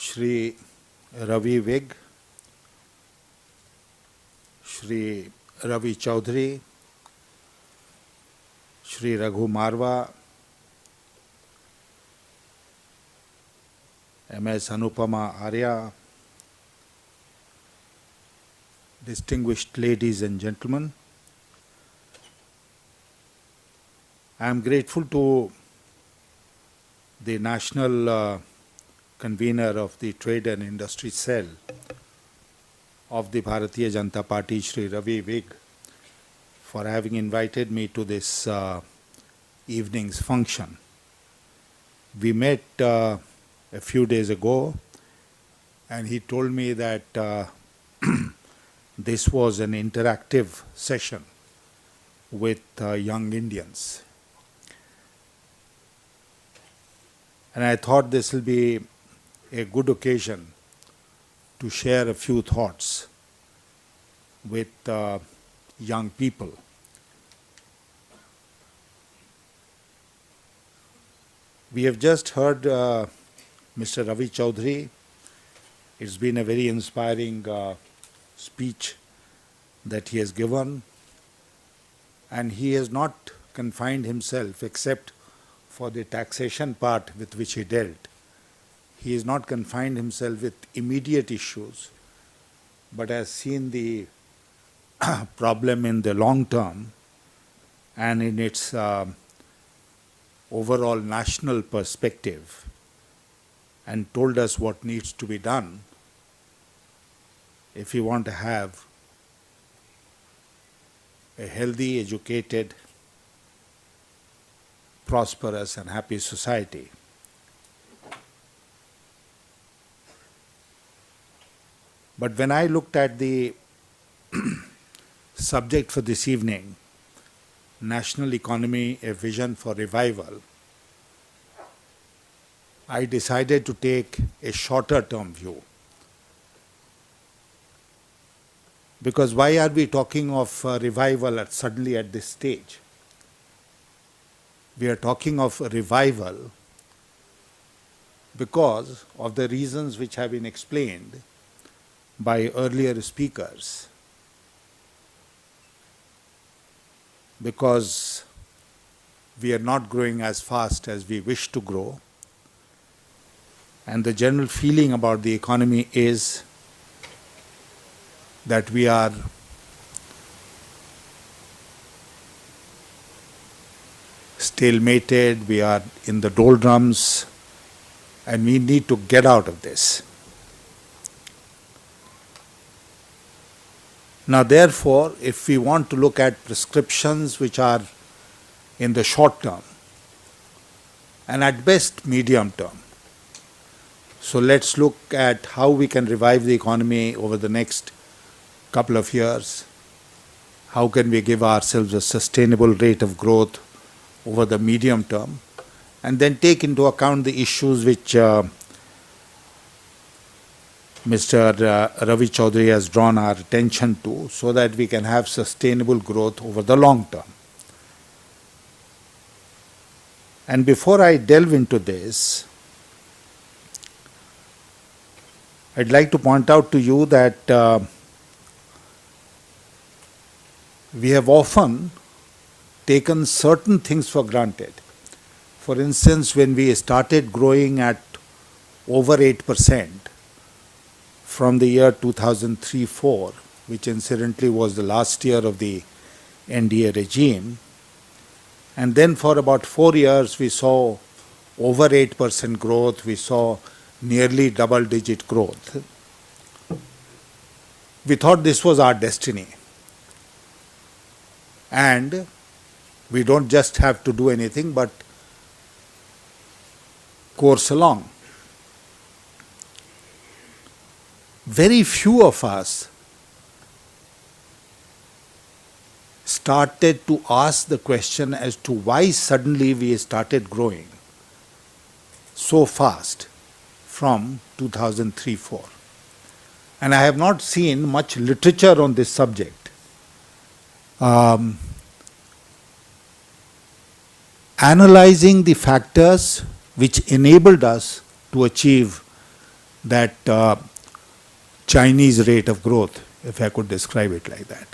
Shri Ravi Vig, Shri Ravi Chaudhary, Shri Raghu Marwa, MS Anupama Arya, distinguished ladies and gentlemen, I am grateful to the national convener of the Trade and Industry Cell of the Bharatiya Janata Party, Shri Ravi Vig, for having invited me to this evening's function. We met a few days ago, and he told me that this was an interactive session with young Indians. And I thought this will be a good occasion to share a few thoughts with young people. We have just heard Mr. Ravi Chaudhary. It's been a very inspiring speech that he has given, and he has not confined himself, except for the taxation part with which he dealt. He has not confined himself with immediate issues, but has seen the problem in the long term and in its overall national perspective, and told us what needs to be done if we want to have a healthy, educated, prosperous and happy society. But when I looked at the subject for this evening, National Economy, a Vision for Revival, I decided to take a shorter term view. Because why are we talking of revival suddenly at this stage? We are talking of revival because of the reasons which have been explained by earlier speakers. Because we are not growing as fast as we wish to grow, and the general feeling about the economy is that we are stalemated, we are in the doldrums, and we need to get out of this. Now, therefore, if we want to look at prescriptions which are in the short term, and at best medium term, so let's look at how we can revive the economy over the next couple of years. How can we give ourselves a sustainable rate of growth over the medium term, and then take into account the issues which Mr. Ravi Chaudhary has drawn our attention to, so that we can have sustainable growth over the long term. And before I delve into this, I'd like to point out to you that we have often taken certain things for granted. For instance, when we started growing at over 8% from the year 2003-04, which incidentally was the last year of the NDA regime, and then for about 4 years we saw over 8% growth, we saw nearly double-digit growth. We thought this was our destiny. And we don't just have to do anything but course along. Very few of us started to ask the question as to why suddenly we started growing so fast from 2003-04. And I have not seen much literature on this subject. Analyzing the factors which enabled us to achieve that Chinese rate of growth, if I could describe it like that.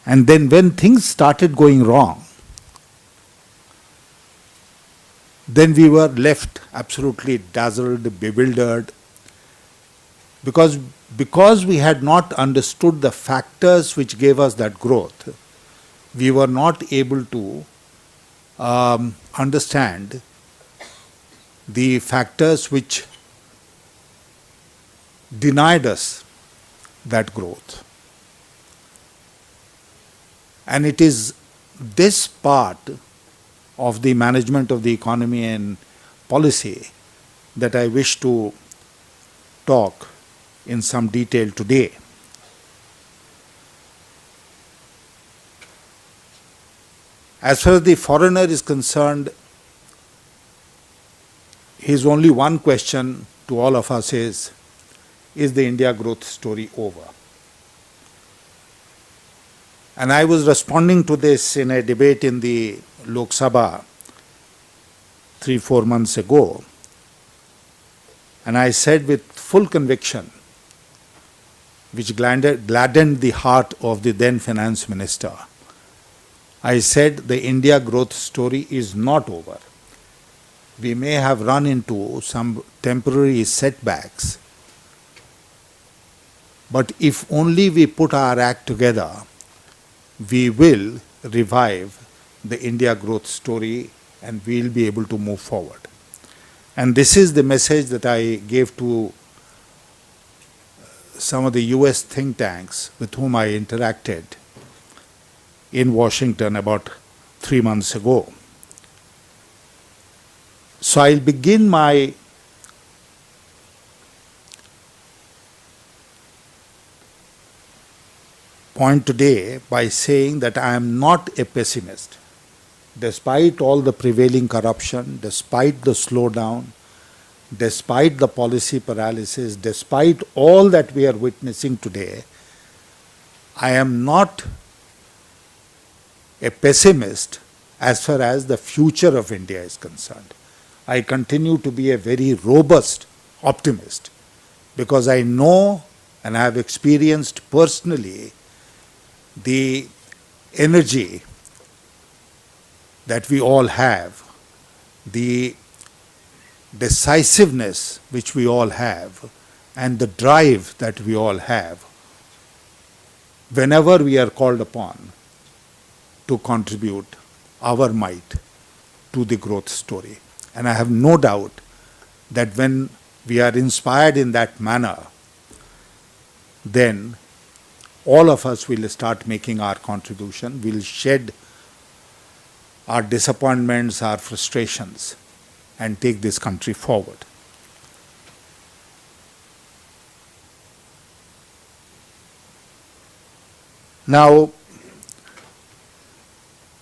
And then when things started going wrong, then we were left absolutely dazzled, bewildered, because we had not understood the factors which gave us that growth. We were not able to understand the factors which denied us that growth. And it is this part of the management of the economy and policy that I wish to talk in some detail today. As far as the foreigner is concerned, his only one question to all of us is the India growth story over? And I was responding to this in a debate in the Lok Sabha 3-4 months ago. And I said with full conviction, which gladdened the heart of the then finance minister, I said the India growth story is not over. We may have run into some temporary setbacks, but if only we put our act together, we will revive the India growth story and we'll be able to move forward. And this is the message that I gave to some of the US think tanks with whom I interacted in Washington about 3 months ago. So I'll begin my point today by saying that I am not a pessimist. Despite all the prevailing corruption, despite the slowdown, despite the policy paralysis, despite all that we are witnessing today, I am not a pessimist as far as the future of India is concerned. I continue to be a very robust optimist because I know and I have experienced personally the energy that we all have, the decisiveness which we all have, and the drive that we all have whenever we are called upon to contribute our might to the growth story. And I have no doubt that when we are inspired in that manner, then all of us will start making our contribution, will shed our disappointments, our frustrations, and take this country forward. Now,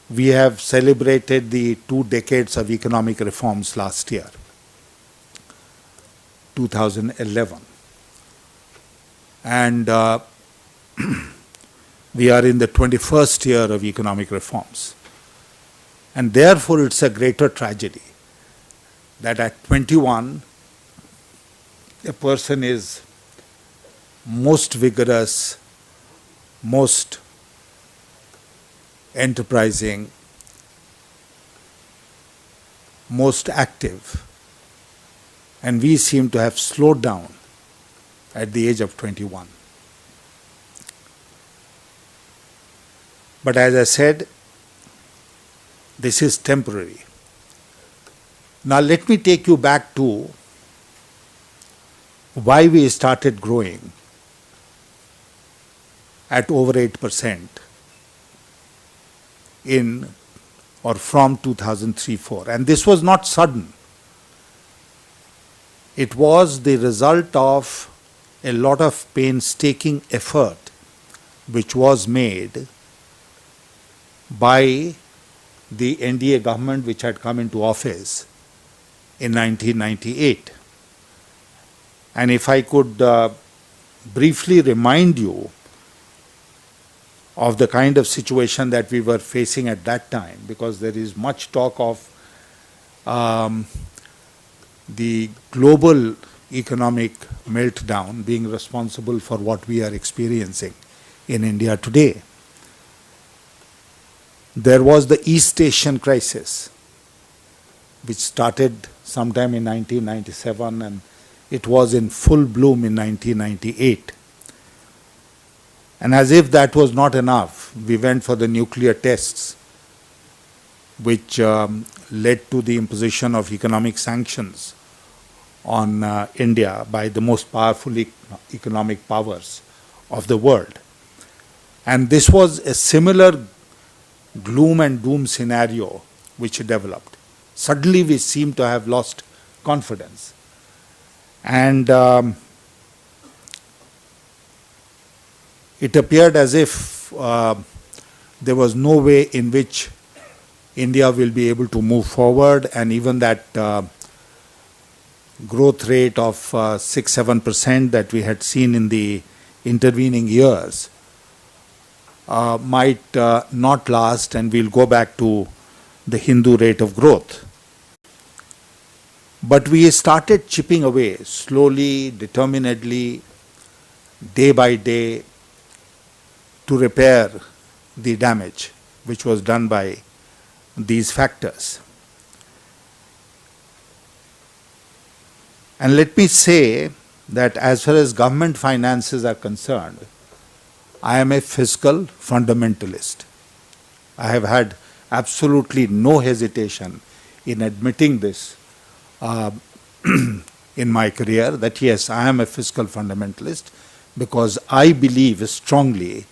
we have celebrated the 2 decades of economic reforms last year, 2011. And we are in the 21st year of economic reforms. And therefore, it's a greater tragedy that at 21, a person is most vigorous, most enterprising, most active, and we seem to have slowed down at the age of 21. But as I said, this is temporary. Now let me take you back to why we started growing at over 8% in or from 2003-4. And this was not sudden. It was the result of a lot of painstaking effort which was made by the NDA government which had come into office in 1998. And if I could briefly remind you of the kind of situation that we were facing at that time, because there is much talk of um, the global economic meltdown being responsible for what we are experiencing in India today. There was the East Asian crisis, which started sometime in 1997 and it was in full bloom in 1998. And as if that was not enough, we went for the nuclear tests, which led to the imposition of economic sanctions on India by the most powerful economic powers of the world. And this was a similar gloom and doom scenario which developed. Suddenly we seem to have lost confidence. And it appeared as if there was no way in which India will be able to move forward, and even that growth rate of 6-7% that we had seen in the intervening years might not last, and we'll go back to the Hindu rate of growth. But we started chipping away slowly, determinedly, day by day, to repair the damage which was done by these factors. And let me say that as far as government finances are concerned, I am a fiscal fundamentalist. I have had absolutely no hesitation in admitting this in my career, that yes, I am a fiscal fundamentalist, because I believe strongly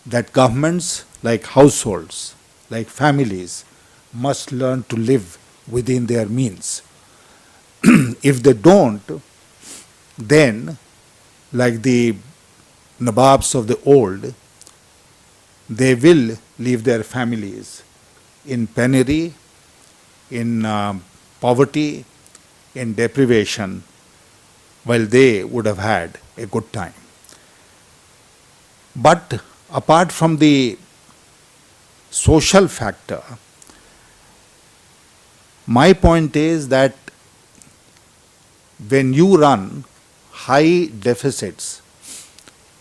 that governments, like households, like families, must learn to live within their means. If they don't, then, like the Nababs of the old, they will leave their families in penury, in poverty, in deprivation, while they would have had a good time. But apart from the social factor, my point is that when you run high deficits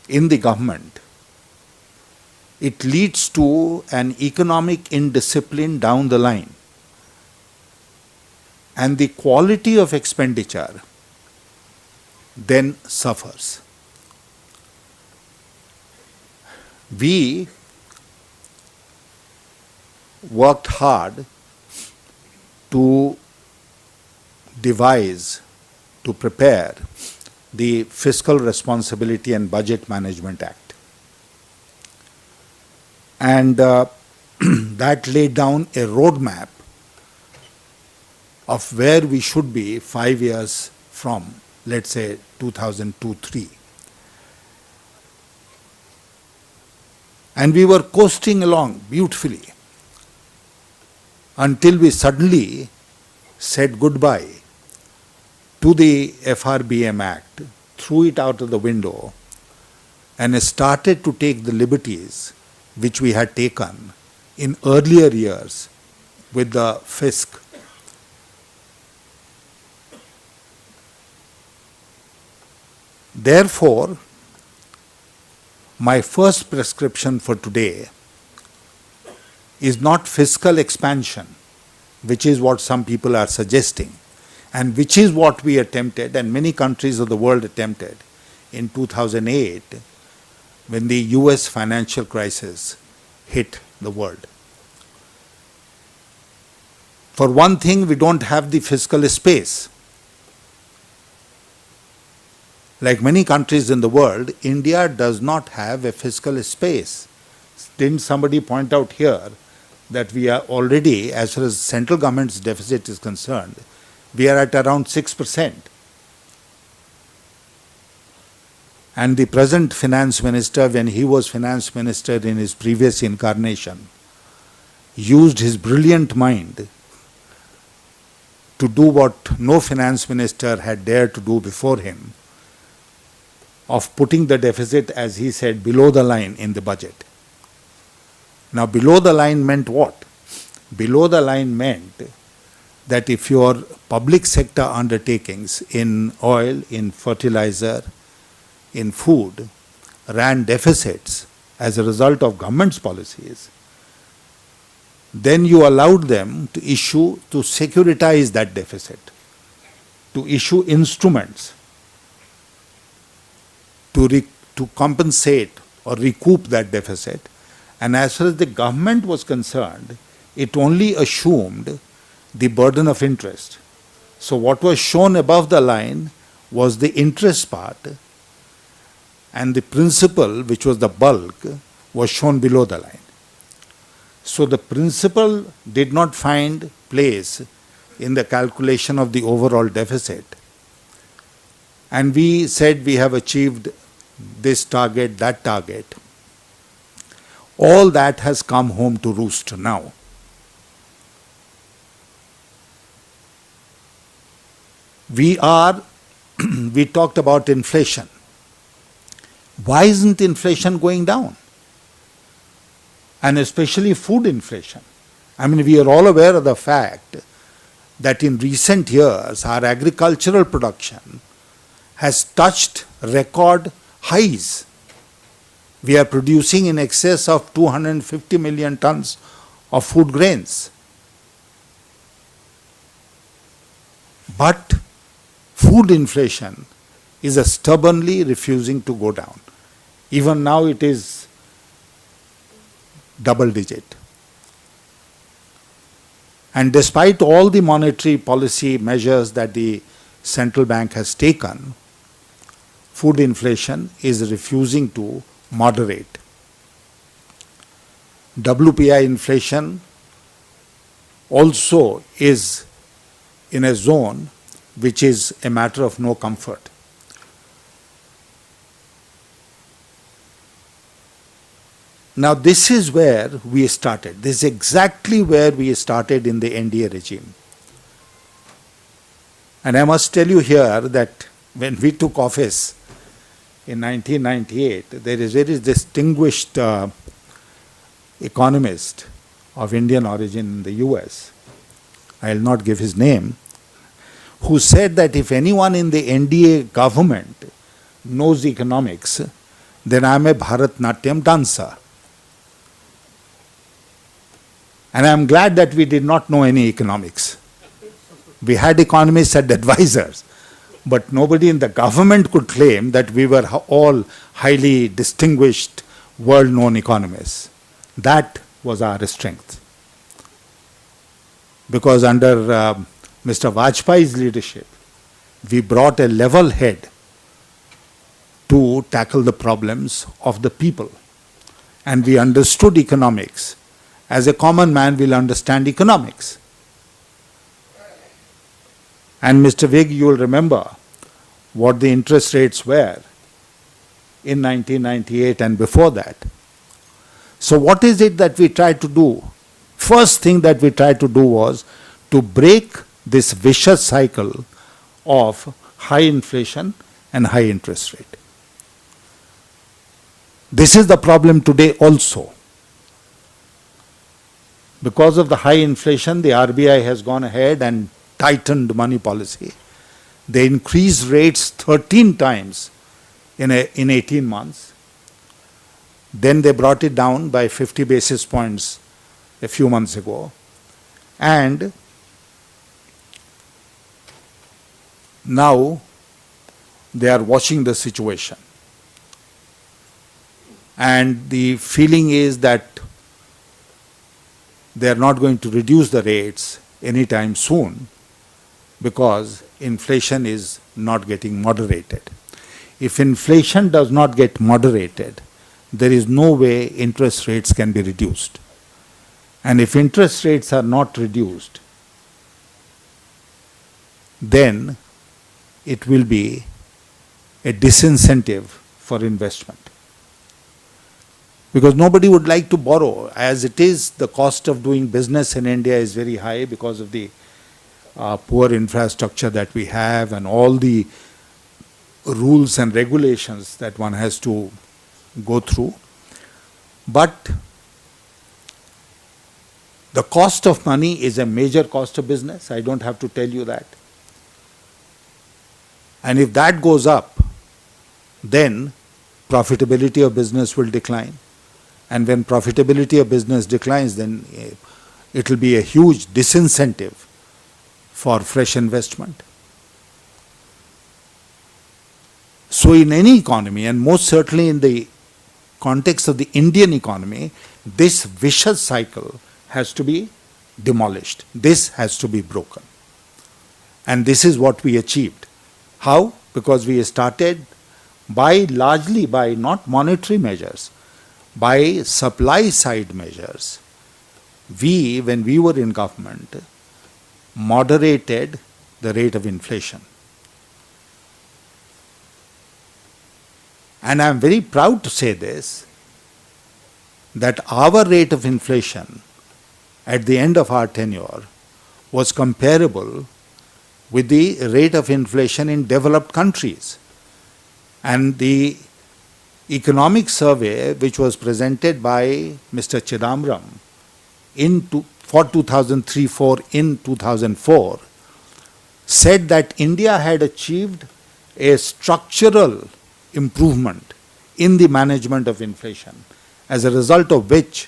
in the government, it leads to an economic indiscipline down the line. And the quality of expenditure then suffers. We worked hard to devise, to prepare the Fiscal Responsibility and Budget Management Act. And that laid down a roadmap of where we should be 5 years from, let's say, 2002-03. And we were coasting along beautifully until we suddenly said goodbye to the FRBM Act, threw it out of the window, and started to take the liberties which we had taken in earlier years with the fisc. Therefore, my first prescription for today is not fiscal expansion, which is what some people are suggesting, and which is what we attempted, and many countries of the world attempted in 2008 when the US financial crisis hit the world. For one thing, we don't have the fiscal space. Like many countries in the world, India does not have a fiscal space. Didn't somebody point out here that we are already, as far as central government's deficit is concerned, we are at around 6%. And the present finance minister, when he was finance minister in his previous incarnation, used his brilliant mind to do what no finance minister had dared to do before him, of putting the deficit, as he said, below the line in the budget. Now, below the line meant what? Below the line meant that if your public sector undertakings in oil, in fertilizer, in food ran deficits as a result of government's policies, then you allowed them to securitize that deficit, to issue instruments to compensate or recoup that deficit. And as far as the government was concerned, it only assumed the burden of interest. So what was shown above the line was the interest part, and the principal, which was the bulk, was shown below the line. So the principal did not find place in the calculation of the overall deficit. And we said we have achieved this target, that target. All that has come home to roost now. We talked about inflation. Why isn't inflation going down? And especially food inflation. I mean, we are all aware of the fact that in recent years, our agricultural production has touched record highs. We are producing in excess of 250 million tons of food grains. But food inflation is stubbornly refusing to go down. Even now it is double digit. And despite all the monetary policy measures that the central bank has taken, food inflation is refusing to moderate. WPI inflation also is in a zone which is a matter of no comfort. Now this is where we started. This is exactly where we started in the NDA regime. And I must tell you here that when we took office in 1998, there is a very distinguished economist of Indian origin in the US, I will not give his name, who said that if anyone in the NDA government knows economics, then I am a Bharatnatyam dancer. And I am glad that we did not know any economics. We had economists and advisors, but nobody in the government could claim that we were all highly distinguished, world-known economists. That was our strength. Because under Mr. Vajpayee's leadership, we brought a level head to tackle the problems of the people. And we understood economics as a common man will understand economics. And Mr. Vig, you will remember what the interest rates were in 1998 and before that. So what is it that we tried to do? First thing that we tried to do was to break this vicious cycle of high inflation and high interest rate. This is the problem today also. Because of the high inflation, the RBI has gone ahead and tightened money policy. They increased rates 13 times in 18 months. Then they brought it down by 50 basis points a few months ago. And now they are watching the situation. And the feeling is that they are not going to reduce the rates anytime soon because inflation is not getting moderated. If inflation does not get moderated, there is no way interest rates can be reduced. And if interest rates are not reduced, then it will be a disincentive for investment. Because nobody would like to borrow. As it is, the cost of doing business in India is very high because of the poor infrastructure that we have and all the rules and regulations that one has to go through. But The cost of money is a major cost of business. I don't have to tell you that. And if that goes up, then profitability of business will decline. And when profitability of business declines, then it will be a huge disincentive for fresh investment. So in any economy, and most certainly in the context of the Indian economy, this vicious cycle has to be demolished. This has to be broken. And this is what we achieved. How? Because we started largely by not monetary measures, by supply side measures. We, when we were in government, moderated the rate of inflation. And I am very proud to say this, that our rate of inflation at the end of our tenure was comparable with the rate of inflation in developed countries. And the economic survey which was presented by Mr. Chidambaram for 2003-4 in 2004 said that India had achieved a structural improvement in the management of inflation, as a result of which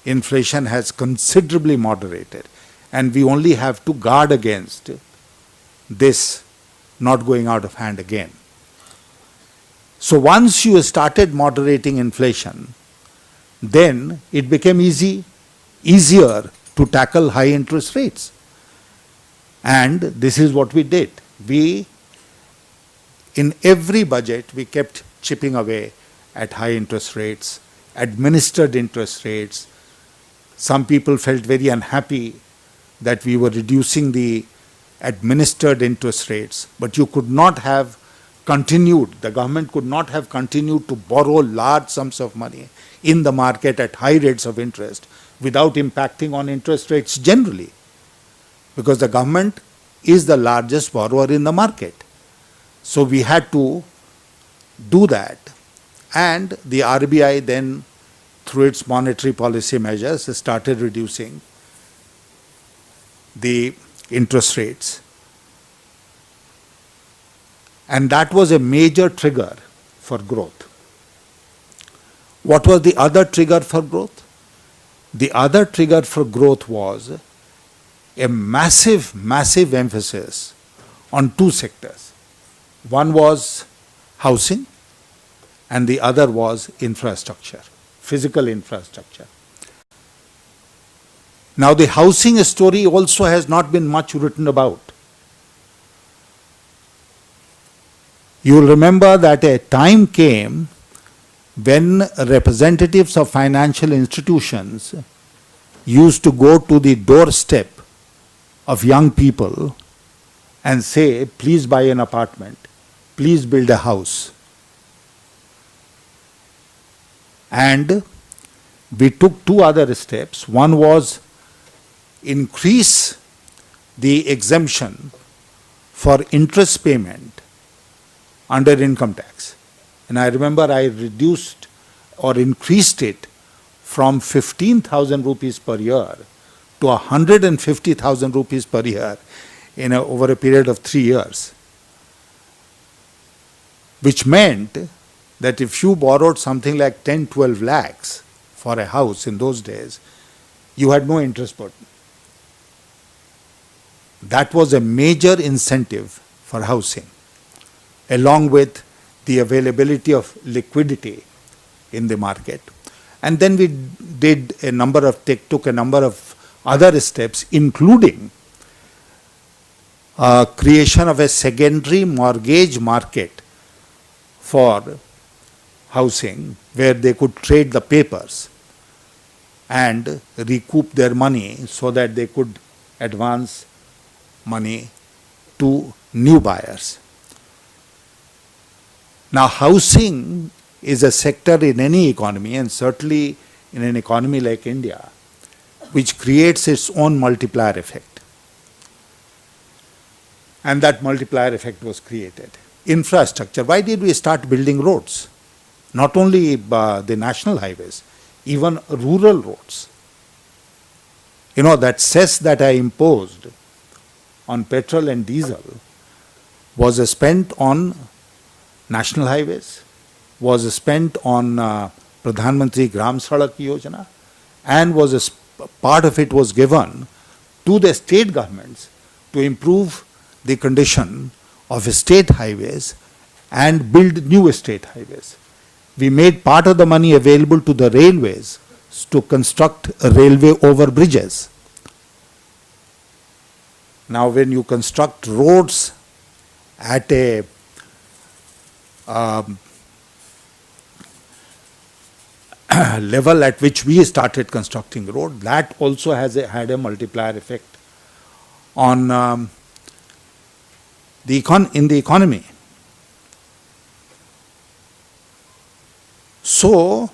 inflation has considerably moderated, and we only have to guard against this not going out of hand again. So once you started moderating inflation, then it became easier to tackle high interest rates. And this is what we did. In every budget, we kept chipping away at high interest rates, administered interest rates. Some people felt very unhappy that we were reducing the administered interest rates, but you could not have continued, the government could not have continued to borrow large sums of money in the market at high rates of interest without impacting on interest rates generally, because the government is the largest borrower in the market. So we had to do that, and the RBI then, through its monetary policy measures, started reducing the interest rates. And that was a major trigger for growth. What was the other trigger for growth? The other trigger for growth was a massive emphasis on two sectors. One was housing and the other was infrastructure, physical infrastructure. Now the housing story also has not been much written about. You will remember that a time came when representatives of financial institutions used to go to the doorstep of young people and say, please buy an apartment, please build a house. And we took two other steps. One was increase the exemption for interest payment under income tax. And I remember I reduced or increased it from 15,000 rupees per year to 150,000 rupees per year over a period of 3 years. Which meant that if you borrowed something like 10-12 lakhs for a house in those days, you had no interest burden. That was a major incentive for housing, along with the availability of liquidity in the market. And then we took a number of other steps, including creation of a secondary mortgage market for housing, where they could trade the papers and recoup their money so that they could advance money to new buyers. Now, housing is a sector in any economy, and certainly in an economy like India, which creates its own multiplier effect. And that multiplier effect was created. Infrastructure. Why did we start building roads? Not only the national highways, even rural roads. You know, that cess that I imposed on petrol and diesel was spent on national highways, was spent on Pradhan Mantri Gram Sadak Yojana, and part of it was given to the state governments to improve the condition of state highways and build new state highways. We made part of the money available to the railways to construct railway over bridges. Now, when you construct roads at a level at which we started constructing road, that also had a multiplier effect on in the economy. So,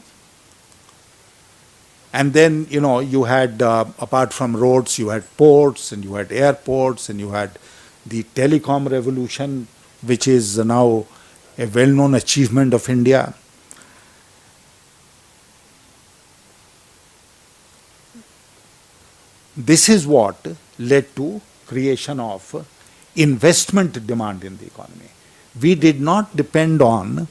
and then, you know, you had, apart from roads, you had ports, and you had airports, and you had the telecom revolution, which is now a well-known achievement of India. This is what led to creation of investment demand in the economy. We did not depend on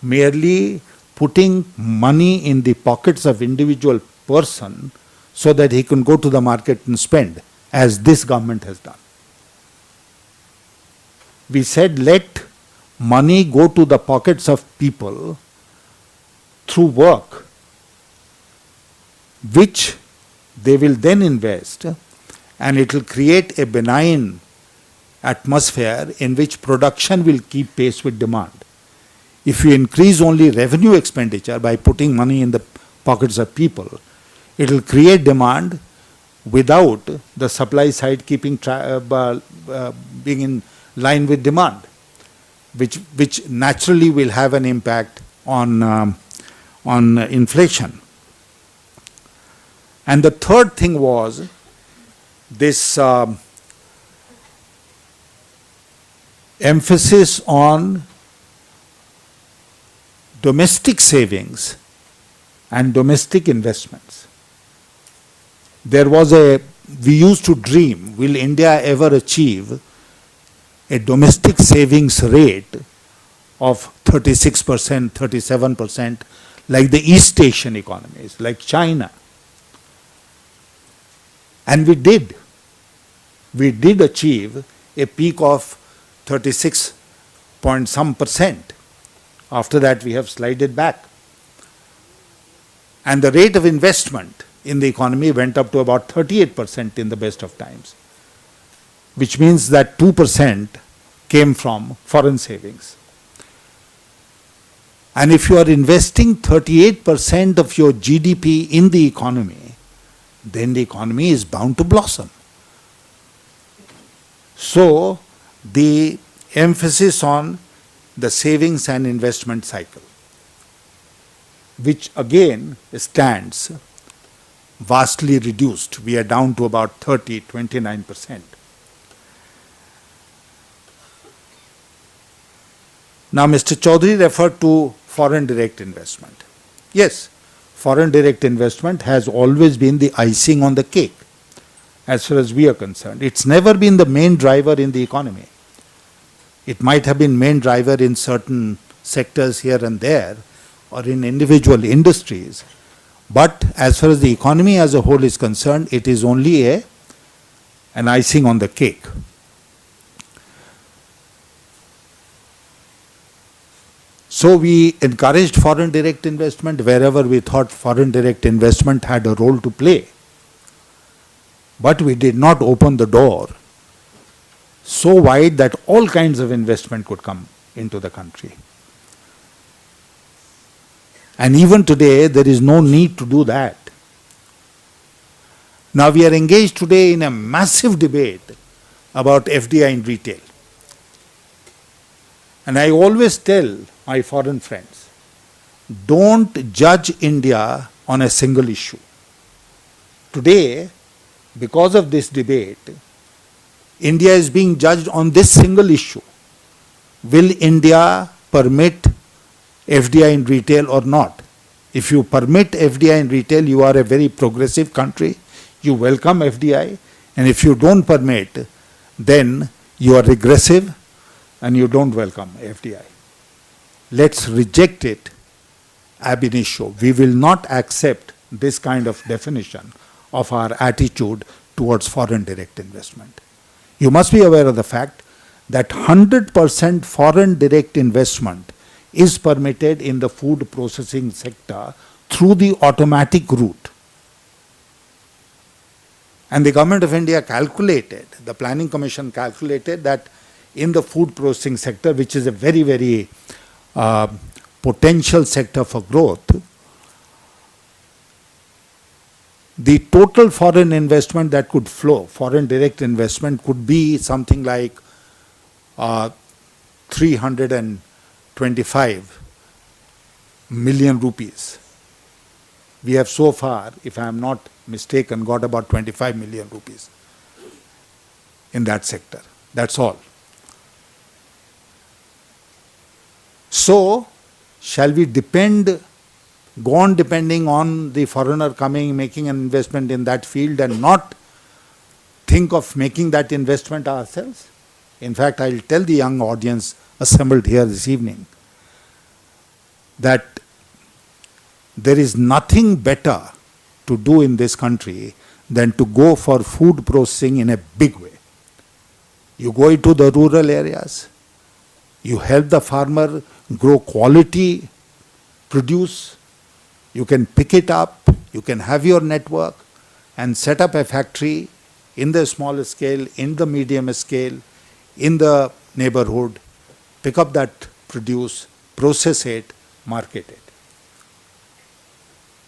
merely putting money in the pockets of individual person so that he can go to the market and spend, as this government has done. We said, let money go to the pockets of people through work, which they will then invest, and it will create a benign atmosphere in which production will keep pace with demand. If you increase only revenue expenditure by putting money in the pockets of people, it will create demand without the supply side keeping being in line with demand, which naturally will have an impact on inflation. And the third thing was this emphasis on domestic savings and domestic investments. We used to dream, will India ever achieve a domestic savings rate of 36%, 37%, like the East Asian economies, like China? And we did. We did achieve a peak of 36 point some percent. After that, we have slided back. And the rate of investment in the economy went up to about 38% in the best of times, which means that 2% came from foreign savings. And if you are investing 38% of your GDP in the economy, then the economy is bound to blossom. So, the emphasis on the savings and investment cycle, which again stands vastly reduced. We are down to about 29%. Now, Mr. Chaudhary referred to foreign direct investment. Yes, foreign direct investment has always been the icing on the cake as far as we are concerned. It's never been the main driver in the economy. It might have been main driver in certain sectors here and there or in individual industries, but as far as the economy as a whole is concerned, it is only an icing on the cake. So we encouraged foreign direct investment wherever we thought foreign direct investment had a role to play. But we did not open the door so wide that all kinds of investment could come into the country. And even today, there is no need to do that. Now we are engaged today in a massive debate about FDI in retail. And I always tell my foreign friends, don't judge India on a single issue. Today, because of this debate, India is being judged on this single issue. Will India permit FDI in retail or not? If you permit FDI in retail, you are a very progressive country. You welcome FDI, and if you don't permit, then you are regressive and you don't welcome FDI. Let's reject it ab initio. We will not accept this kind of definition of our attitude towards foreign direct investment. You must be aware of the fact that 100% foreign direct investment is permitted in the food processing sector through the automatic route. And the Government of India calculated, the Planning Commission calculated that in the food processing sector, which is a very, very potential sector for growth, the total foreign investment that could flow, foreign direct investment, could be something like 325 million rupees. We have so far, if I am not mistaken, got about 25 million rupees in that sector. That's all. So, shall we go on depending on the foreigner coming, making an investment in that field and not think of making that investment ourselves? In fact, I'll tell the young audience assembled here this evening that there is nothing better to do in this country than to go for food processing in a big way. You go into the rural areas, you help the farmer grow quality produce, you can pick it up, you can have your network and set up a factory in the smaller scale, in the medium scale, in the neighborhood, pick up that produce, process it, market it.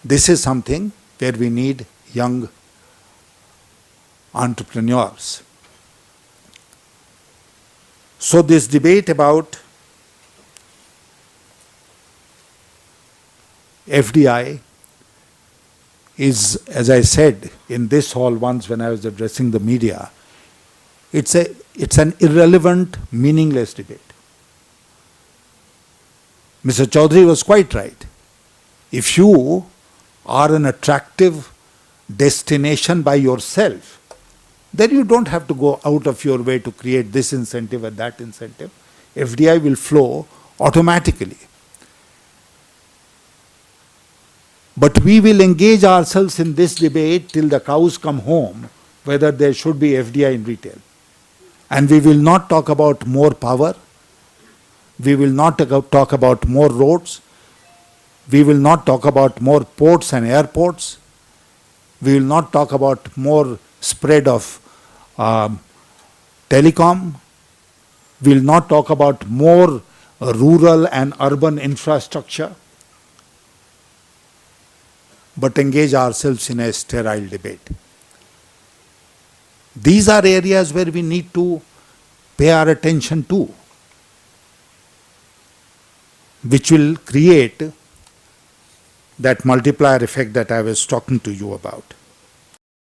This is something where we need young entrepreneurs. So this debate about FDI is, as I said in this hall once when I was addressing the media, it's an irrelevant, meaningless debate. Mr. Chaudhary was quite right. If you are an attractive destination by yourself, then you don't have to go out of your way to create this incentive and that incentive. FDI will flow automatically. But we will engage ourselves in this debate till the cows come home, whether there should be FDI in retail. And we will not talk about more power. We will not talk about more roads. We will not talk about more ports and airports. We will not talk about more spread of telecom. We will not talk about more rural and urban infrastructure, but engage ourselves in a sterile debate. These are areas where we need to pay our attention to, which will create that multiplier effect that I was talking to you about.